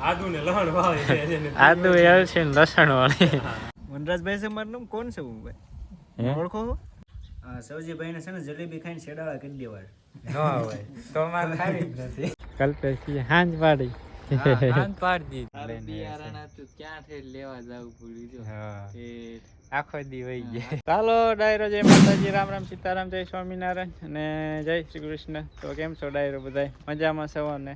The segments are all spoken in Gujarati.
આદુ ને લસણ વાળી આદુ એલચી ને લસણ વાળી વનરાજભાઈ છે મારું નામ. કોણ છે હું ભાઈ? ઓળખો છો? સૌજીભાઈ ને છે ને જલેબી ખાઈને શેડાળા કરી દેવાય. નો હોય તો મારે ખાવી જ નથી. કલ્પેશ હાંજ પાડી હાંજ પાડી દીધી. બિયારણ હતું ક્યાંથી લેવા જવું પડ્યું જો આખો દી વહી ગયા. ચાલો ડાયરો જય માતાજી, રામ રામ સીતારામ, જય સ્વામિનારાયણ અને જય શ્રી કૃષ્ણ. તો કેમ છો ડાયરો? બધાય મજામાં છો ને?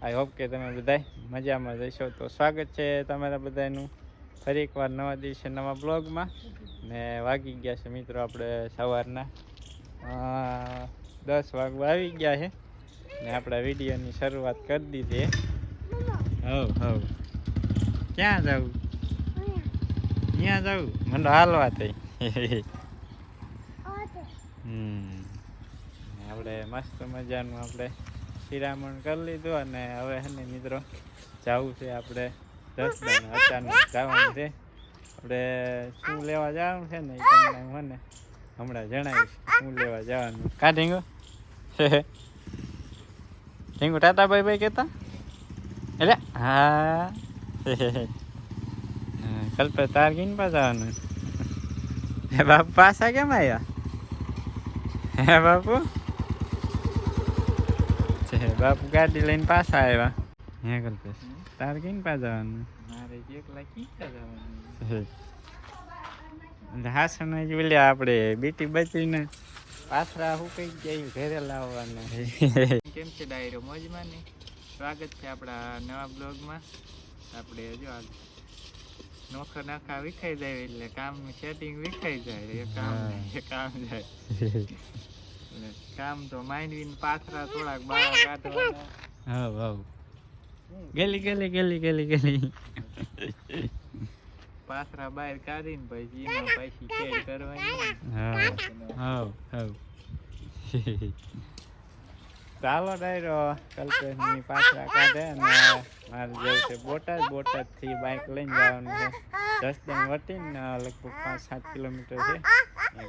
આઈ હોપ કે તમે બધાય મજામાં જશો. તો સ્વાગત છે તમારા બધાનું ફરી એકવાર નવા દિવસે નવા બ્લોગમાં. ને વાગી ગયા છે મિત્રો આપણે સવારના 10 વાગવા આવી ગયા છે ને આપણા વિડીયોની શરૂઆત કરી દીધી. હવ ક્યાં જવું? ત્યાં જવું મને હાલવા થઈ. આપણે મસ્ત મજાનું આપણે શિરામણ કરી લીધું અને હવે હે ને મિત્રો જવું છે આપણે જસદણ. અચાનક જવાનું છે આપણે. શું લેવા જવાનું છે ને એ તમને હું ને હમણાં જણાવીશ શું લેવા જવાનું. કા ઢીંગો ઢીંગો ટાટા ભાઈ ભાઈ કહેતા એટલે હા. કલ્પે તાર કીને પાછવાનું હે બાપુ? પાછા કેમ આવ્યા હે બાપુ? બાપુ ગાડી લઈને પાછા આવ્યા હે કલ્પેશ? તાર કીને પાછવાનું? મારે એકલા કીધા જવાનું. હાસણ જ બોલ્યા આપણે બીટી બચીને પાથરા હું કઈ જાય ઘરે લાવવાના. કેમ છે ડાયરો? મોજમાં ને સ્વાગત છે આપણા નવા બ્લોગમાં. આપણે જો નોખા નાખા વિખાઈ જાય એટલે કામનું સેટિંગ વિખાઈ જાય. કામ જાય કામ તો માંડવીને પાથરા થોડાક બાળા કાઢવાના. હા ગેલી પાથરા બહાર કાઢીને પછી એમાં પાછી કેર કરવાની. હા ચાલો ડાયરો કલ્પેશની પાથરા કાઢે અને મારે જવું છે બોટાદથી બાઇક લઈને જવાનું છે જસદણ વટીને લગભગ 5-7 કિલોમીટર છે.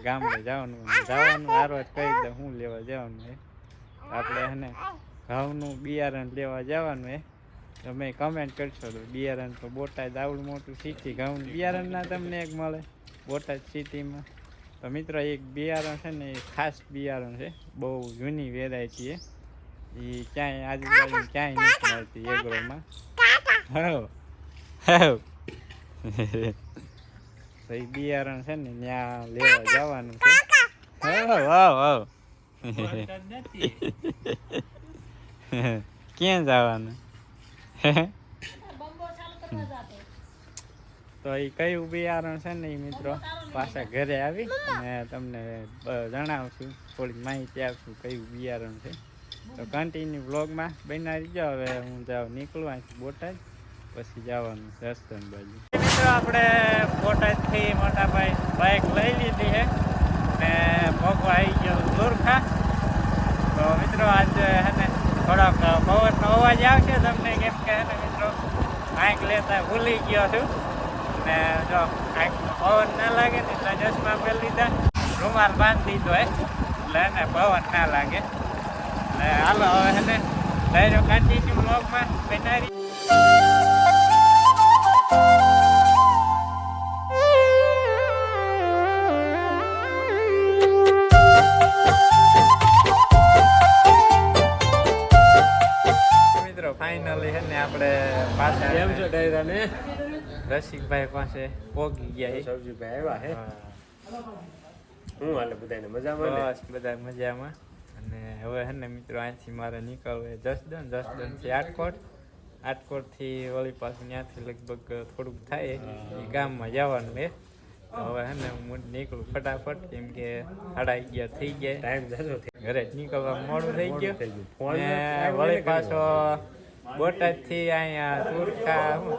ગામડે જવાનું હારો જ કહી દે હું લેવા જવાનું છે. આપણે એને ઘઉંનું બિયારણ લેવા જવાનું છે. તમે કમેન્ટ કરશો તો બિયારણ તો બોટાદ આવડું મોટું સિટી ઘઉં બિયારણ ના તમને એક મળે બોટાદ સિટીમાં. તો મિત્રો એક બિયારણ છે ને એ ખાસ બિયારણ છે, બહુ જૂની વેરાયટી છે. એ ક્યાંય આજુબાજુ ક્યાંય નથી મળતી એગ્રોમાં. તો એ બિયારણ છે ને ત્યાં લેવા જવાનું છે. ક્યાં જવાનું? તો એ કયું બિયારણ છે ને એ મિત્રો પાછા ઘરે આવી અને તમને જણાવશું, થોડીક માહિતી આપશું કયું બિયારણ છે. તો કન્ટિન્યુ બ્લોગમાં બના રહીજો. હવે હું નીકળું અહીંથી બોટાદ, પછી જવાનું જસદણ બાજુ. મિત્રો આપણે બોટાદથી મોટાભાઈ બાઇક લઈ લીધી છે ને ભોગવા આવી ગયો લુરખા. તો મિત્રો આજે હે ને થોડોક પવનનો અવાજ આવશે તમને, કેમ કે હે ને મિત્રો આંખ લેતા ભૂલી ગયો છું ને જો આંખનો પવન ના લાગે ને એટલે ચશ્મા પહેરી લીધા, રૂમાલ બાંધી દીધો એટલે એને પવન ના લાગે. એટલે હાલો હવે હે ને ડાયરો કન્ટિન્યુ બ્લોગમાં બનાવી. ફાઇનલી છે ને આપણે પાછા કેમ છો ડાયરા ને રસિકભાઈ પાસે પહોંચી ગયા. સૌજીભાઈ આવ્યા હે. હું હાલે બધાને મજામાં? બસ બધા મજામાં. અને હવે છે ને મિત્રો અહીંથી મારે નીકળવું જસદણથી આટકોટથી વળી પાછું ત્યાંથી લગભગ થોડુંક થાય એ ગામમાં જવાનું છે. તો હવે છે ને હું નીકળું ફટાફટ, કેમ કે 11:30 થઈ ગયા, ટાઈમ જાજો ઘરે જ નીકળવા મોડું થઈ ગયું. વળી પાછો બોટાદથી અહીંયા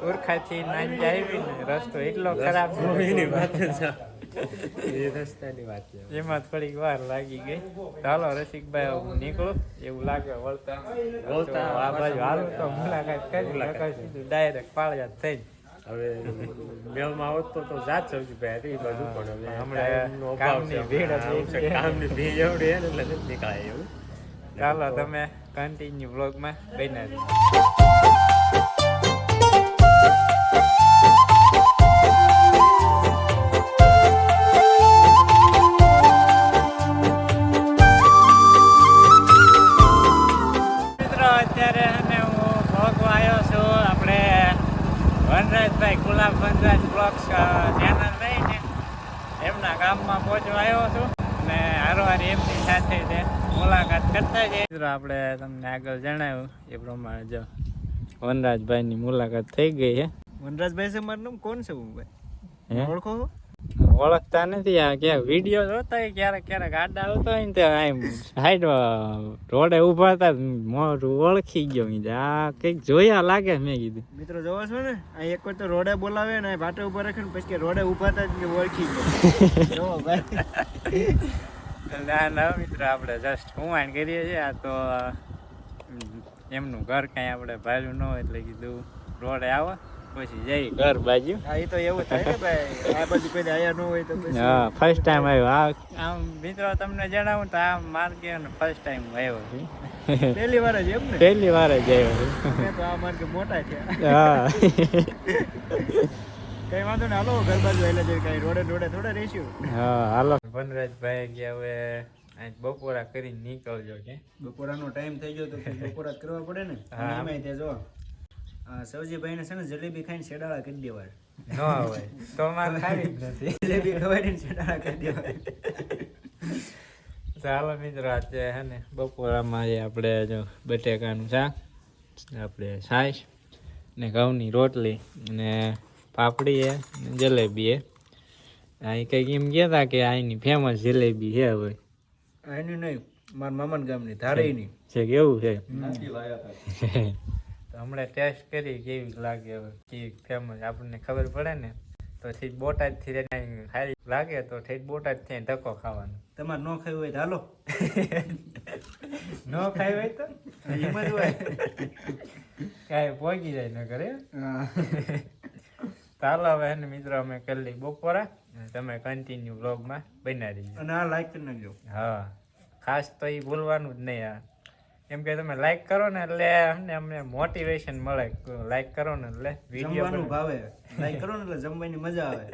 તુરખાથી નાંજા આવી ને રસ્તો એટલો ખરાબ રસ્તાની વાત છે, એમાં થોડીક વાર લાગી ગઈ. ચાલો રસિકભાઈ હું નીકળું, એવું લાગે વળતા આ બાજુ હાલું તો મુલાકાત કરી ડાયરેક્ટ પાળિયા થઈ. હવે મેળમાં આવતો તો જાત સૌજીભાઈ એ બાજુ, પણ હવે હમણાં કામની ભીડ એવડી એટલે નથી નીકળાય એવું. ચાલો તમે કન્ટિન્યુ બ્લોગમાં બન્યા. વનરાજભાઈ ગુલાબ વનરાજ બ્લોગ્સ ચેનલ રહીને એમના ગામમાં પહોંચવા આવ્યો છું અને હારવાર એમની સાથે છે મુલાકાત કરતા જઈએ. મિત્રો આપણે તમને આગળ જણાવ્યું એ પ્રમાણે જો વનરાજભાઈની મુલાકાત થઈ ગઈ છે. વનરાજભાઈ છે મારું નામ. કોણ છે હું ભાઈ? ઓળખો છો? ઓળખતા નથી. આ ક્યાંક વિડીયો જોતા હોય ક્યારેક આડા આવતો હોય ને ત્યાં સાઈડ રોડે ઉભા હતા મોઢું ઓળખી ગયો. આ કંઈક જોયા લાગે મેં કીધું. મિત્રો જોવો છો ને આ એક વાર તો રોડે બોલાવે ને ભાટે ઉભા રાખે ને પછી કે રોડે ઉભા હતા જ ઓળખી ગયો. જોવો ભાઈ. ના મિત્રો આપણે જસ્ટ હુમાણ કરીએ છીએ. આ તો એમનું ઘર કાંઈ આપણે ભાડું ન હોય એટલે કીધું રોડે આવો પછી જઈ ઘર બાજુ. હા એ તો એવું થાય ને ભાઈ, આ બાજુ કોઈ આયા ન હોય તો પછી. હા ફર્સ્ટ ટાઈમ આવ્યો. આમ મિત્રો તમને જણાવું તો આ માર્ગે ફર્સ્ટ ટાઈમ આવ્યો છું. પહેલી વાર જ એમ ને? પહેલી વાર જ આવ્યો છું. મેં તો આ માર્ગે મોટા છે. હા કઈ વાંધો ને, હાલો ઘર બાજુ આવેલા છે. કઈ રોડે થોડા રહીશું. હા હાલો. વનરાજભાઈ ગયા હવે બપોરા કરીને નીકળજો કે બપોરાનો ટાઈમ થઈ ગયો તો બપોરા કરવા પડે ને. હા. એમાંય તે જો સવજીભાઈને છે ને જલેબી ખાઈને શેડાળા કરી દેવાય. ન હોય તો મારે ખાવી જ નથી. જલેબી ખવાડીને શેડાળા કરી દેવાય. ચાલો મિત્રો આજે હે ને બપોરામાં આપણે જો બટેકાનું શાક, આપણે છાશ ને ઘઉંની રોટલી ને પાપડી હે ને જલેબી હે. અહીં કંઈક એમ કહેતા કે અહીંની ફેમસ જલેબી છે. હવે એની નહીં, મારા મામાના ગામની ધારેયની છે. કેવું છે? તો હમણાં ટેસ્ટ કરી કેવી લાગે. હવે કેવી ફેમસ આપણને ખબર પડે ને તો ઠીક બોટાદથી સારી લાગે તો ઠીક બોટાદથી ધક્કો ખાવાનો. તમારે ન ખાયું હોય તો હાલો. ન ખાઈ હોય તો એમ જ હોય. કાંઈ પોગી જાય ન કરે. ચાલો હવે એને મિત્રો અમે કરી લઈ બપોરા. તમે કન્ટિન્યુ વ્લોગમાં બના રહીજો અને આ લાઈક કરી નાખજો. હા ખાસ તો એ ભૂલવાનું જ નહીં. આ એમ કે તમે લાઈક કરો ને એટલે અમને મોટિવેશન મળે. લાઈક કરો ને એટલે વિડીયો જમવાનું ભાવે. લાઈક કરો ને એટલે જમવાની મજા આવે.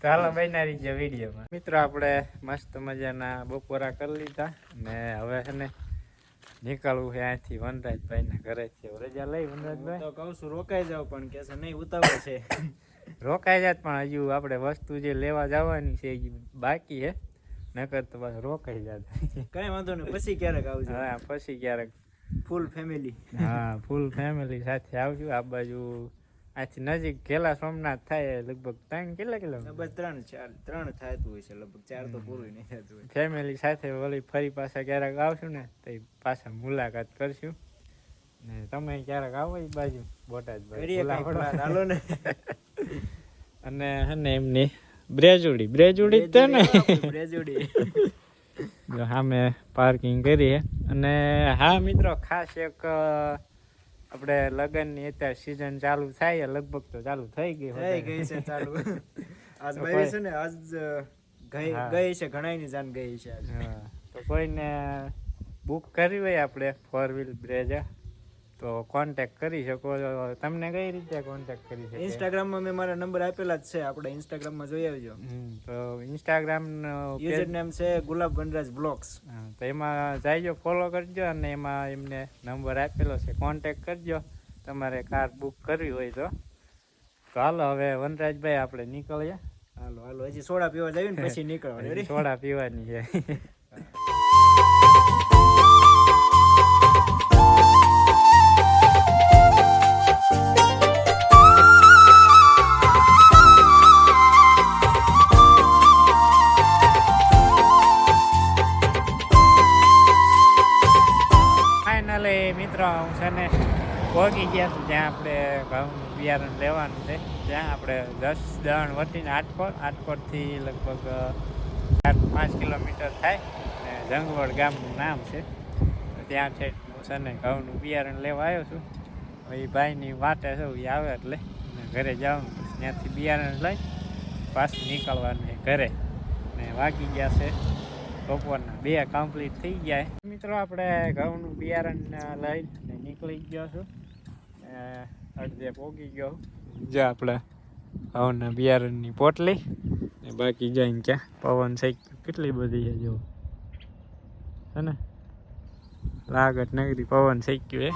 ચાલો બના રહીજો વિડીયોમાં. મિત્રો આપણે મસ્ત મજાના બપોરા કરી લીધા ને હવે છે ને નીકળવું છે અહીંથી વનરાજભાઈના ઘરેથી. રજા લઈ વનરાજભાઈ? તો કહું છું રોકાઈ જાવ પણ કે છે નહીં ઉતાવળ છે. રોકાઈ જાત પણ હજુ આપણે વસ્તુ જે લેવા જવાની છે એ બાકી છે. નકર તો બસ રોકાઈ જાત. કઈ વાંધો નહીં, પછી ક્યારેક આવજો. હા પછી ક્યારેક ફૂલ ફેમિલી. હા ફૂલ ફેમિલી સાથે આવજો. આ બાજુ આથી નજીક ઘેલા સોમનાથ થાય લગભગ 3 કિલોમીટર. બસ 3 થતું હોય છે લગભગ. 4 તો પૂરું નહીં થતું હોય. ફેમિલી સાથે વળી ફરી પાછા ક્યારેક આવશું ને તો પાછા મુલાકાત કરશું ને તમે ક્યારેક આવો એ બાજુ બોટાદ હાલો ને. અને હે ને એમની બ્રેજુડી જ છે ને. બ્રેજુડી જો સામે પાર્કિંગ કરી. અને હા મિત્રો ખાસ એક આપણે લગ્નની અત્યારે સિઝન ચાલુ થાય લગભગ તો ચાલુ થઈ ગઈ છે ચાલુ. આજ ભાઈ છે ને આજ ગઈ છે ઘણાની જાન ગઈ છે. હા તો કોઈને બુક કરવી હોય આપણે 4 વ્હીલ બ્રેજ તો કોન્ટેક્ટ કરી શકો. તમને કઈ રીતે કોન્ટેક્ટ કરી શકો? ઇન્સ્ટાગ્રામમાં મેં મારા નંબર આપેલા જ છે. આપણે ઇન્સ્ટાગ્રામમાં જોઈ આવજો. તો ઇન્સ્ટાગ્રામ યુઝર નેમ છે ગુલાબ વનરાજ બ્લોગ્સ. તો એમાં જઈજો, ફોલો કરજો અને એમાં એમને નંબર આપેલો છે, કોન્ટેક્ટ કરજો તમારે કાર બુક કરવી હોય તો. હાલો હવે વનરાજભાઈ આપણે નીકળીએ. હાલો હજી સોડા પીવા જઈએ ને પછી નીકળવા. સોડા પીવાની છે. મિત્રો હું છે ને પહોંચી ગયા છું જ્યાં આપણે ઘઉંનું બિયારણ લેવાનું છે. ત્યાં આપણે 10 દણ વટીને આટકોટથી લગભગ 4-5 કિલોમીટર થાય ને જંગવડ ગામનું નામ છે. ત્યાં છે હું છે ને ઘઉંનું બિયારણ લેવા આવ્યો છું. એ ભાઈની વાટે છે એ આવે એટલે ઘરે જવાનું. ત્યાંથી બિયારણ લઈ પાછું નીકળવાનું છે ઘરે. ને વાગી ગયા છે બપોરના 2 કમ્પ્લીટ થઈ ગયા. મિત્રો આપણે ઘઉંનું બિયારણ લઈને નીકળી ગયો છું. અડધે પોગી ગયો. જો આપણે ઘઉંના બિયારણની પોટલી ને બાકી જઈને ક્યાં પવન છે કેટલી બધી છે જો છે ને. લાગત નગરી પવન થઈ ગયું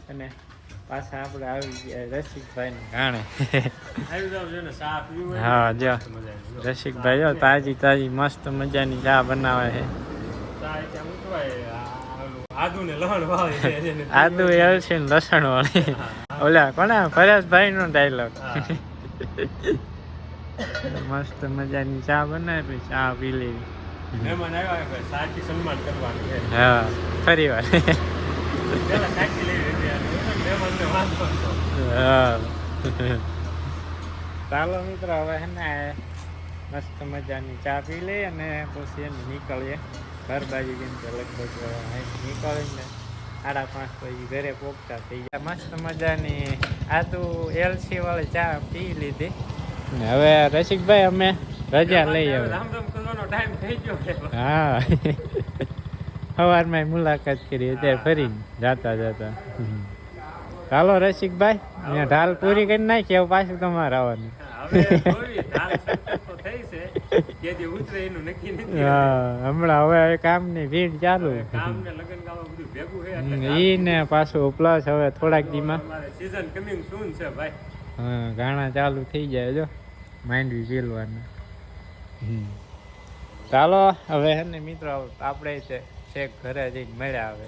અને પાછા આપણે આવી ગયા રસિકભાઈને ગાણે. હા જો રસિકભાઈ જો તાજી તાજી મસ્ત મજાની ચા બનાવે છે. આદુ એલસી ને લસણ વાળી. ઓલા કોના પરેશભાઈ નો ડાયલોગ. મસ્ત મજાની ચા બનાવી ચા પી લેવી. હા ફરી વાર. હા ચાલો મિત્રો હવે હે ને મસ્ત મજાની ચા પી લઈએ અને પછી એને નીકળીએ ઘર બાજુ. કેમ કે લગભગ નીકળીને 5:30 પછી ઘરે પહોંચતા થઈ ગયા. મસ્ત મજાની આદુ એલસી વાળી ચા પી લીધી ને હવે રસિકભાઈ અમે રજા લઈએ. હા સવારમાં મુલાકાત કરી અત્યારે ફરી જાતા જતા. ચાલો રસિકભાઈ અહીંયા ઢાલ પૂરી કરી નાખી. હવે પાછું તમારે આવવાનું. હા હમણાં હવે કામની ભીડ ચાલુ. ઈ ને પાછું પ્લસ હવે થોડાક દીમાં હા ગાણા ચાલુ થઈ જાય. જો માંડવી પીલવાના. ચાલો હવે હે ને મિત્રો આપણે છેક ઘરે જઈને મળ્યા. આવે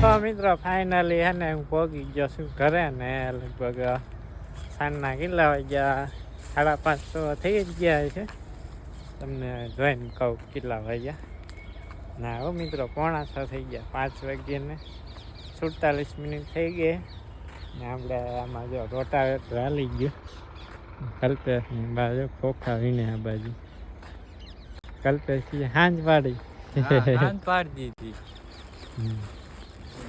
તો મિત્રો ફાઇનલી હે ને હું પહોંચી ગયો છું ઘરે ને લગભગ સાંજના કેટલા વાગ્યા 5:30 તો થઈ જ ગયા છે. તમને જોઈને કહું કેટલા વાગ્યા. ના હો મિત્રો 5:45 થઈ ગયા. 5 વાગ્યાને 47 થઈ ગઈ ને આપણે આમાં જો રોટાવેટર હાલી ગયો. કલ્પેશની બાજુ ખોખા વીણે આ બાજુ. કલ્પેશ હાંજ પાડી દીધી.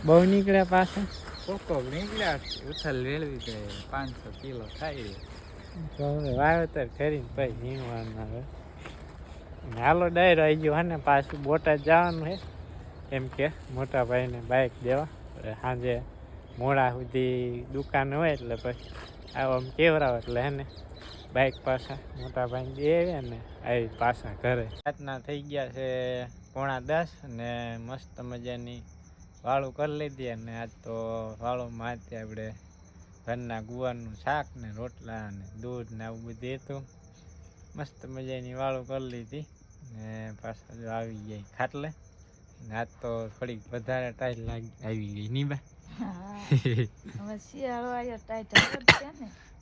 બહુ નીકળ્યા પાછા. કોકો નીકળ્યા ઉથલ વેળવી દે 500 કિલો થાય. તો હવે વાવેતર કરીને પછી નીણવાના હવે. હાલો ડાયરો આવી ગયો. ને પાછું બોટાદ જવાનું છે એમ કે મોટા ભાઈને બાઇક દેવા. સાંજે મોડા સુધી દુકાન હોય એટલે પછી આમ કેવરાવ એટલે હે ને બાઇક પાછા મોટા ભાઈને દે ને આવી પાછા ઘરે. રાતના થઈ ગયા છે 9:45 ને મસ્ત મજાની વાળું કરી લીધી. અને આજ તો વાળુંમાં હતી આપણે ઘરના ગુવારનું શાક ને રોટલા ને દૂધ ને આવું બધું હતું. મસ્ત મજાની વાળું કરી લીધી ને પાછા જો આવી ગઈ ખાટલે. ને આજ તો થોડીક વધારે ટાઈટ આવી ગઈ ની બા.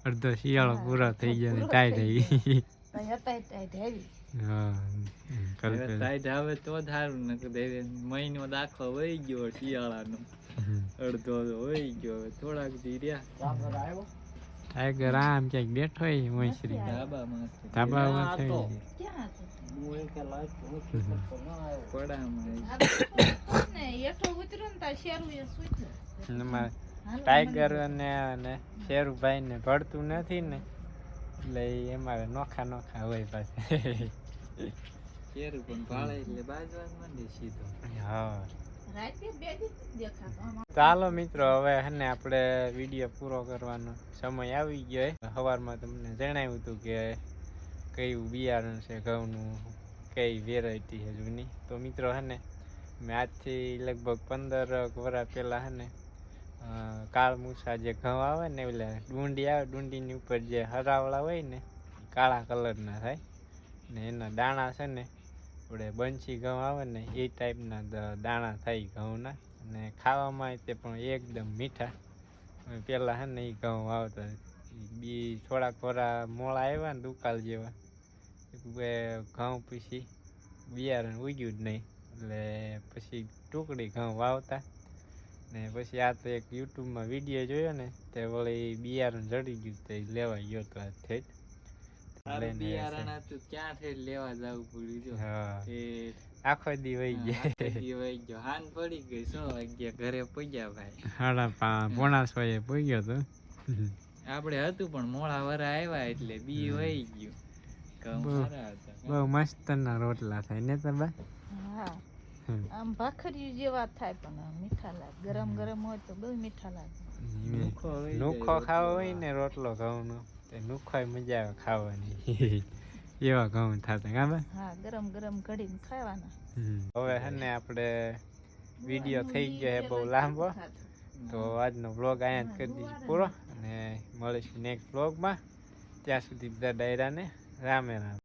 અડધો શિયાળો પૂરો થઈ ગયો ને ટાઈટ આવી. ટાઈટ આવે તો સારું. ને મહિનો દાખલો વહી ગયો શિયાળાનો. અડધો વહી ગયો. હવે થોડાક દી રહ્યા. ટાઈગર આમ ક્યાંક બેઠો હોય મોઈશ્રી ધાબામાં ટાઈગર અને શેરુભાઈ ને ભળતું નથી ને એટલે અમારે નોખા નોખા હોય પાસે. શેરુ પણ ભાળે એટલે બાજવા માંડે સીધો. હા ચાલો મિત્રો હવે હને આપણે વિડીયો પૂરો કરવાનો સમય આવી ગયો. સવારમાં તમને જણાવ્યું હતું કે કયું બિયારણ છે ઘઉંનું, કઈ વેરાયટી છે જૂની. તો મિત્રો હને મેં આજથી લગભગ 15 વર્ષ પહેલાં હને કાળ મૂસા જે ઘઉં આવે ને એટલે ડુંડી આવે, ડુંડીની ઉપર જે હરાવળા હોય ને કાળા કલરના થાય ને એના દાણા છે ને આપણે બંસી ઘઉં આવે ને એ ટાઈપના દાણા થાય ઘઉંના. અને ખાવામાં તે પણ એકદમ મીઠા. પહેલાં હે ને એ ઘઉં આવતા બી થોડાક થોડા મોળા આવ્યા ને દુકાળ જેવા ઘઉં પછી બિયારણ ઉગ્યું જ નહીં એટલે પછી ટુકડી ઘઉં વાવતા. ને પછી આ તો એક યુટ્યુબમાં વિડીયો જોયો ને તે વળી બિયારણ જડી ગયું તે લેવા ગયો તો આ ઠેઠ બિયારણ હતું ક્યાં ઠેઠ લેવા જવું પડ્યું. હા આખો દી વહી ગયો. હાન પડી ગઈ 6 વાગ્યા ઘરે પહોંચ્યા ભાઈ. 5:45 પહોંચ્યો તો આપણે હતું પણ મોડા વરા આવ્યા એટલે બી વહી ગયું. બહુ મસ્ત ના રોટલા થાય ને તમે. આમ ભાખરિયું જેવા થાય પણ મીઠા લાગે. ગરમ ગરમ હોય તો બહુ મીઠા લાગે. નુખો ખાવો હોય ને રોટલો ઘઉંનો તે નુખોય મજા આવે ખાવાની. એવા ઘઉં થતા. હા ગરમ ગરમ ઘડીને ખાવાના. હવે છે ને આપણે વિડીયો થઈ ગયો છે બહુ લાંબો, તો આજનો વ્લોગ અહીંયા જ કરી દઈશું પૂરો અને મળીશું નેક્સ્ટ વ્લોગમાં. ત્યાં સુધી બધા ડાયરાને રામે રામ.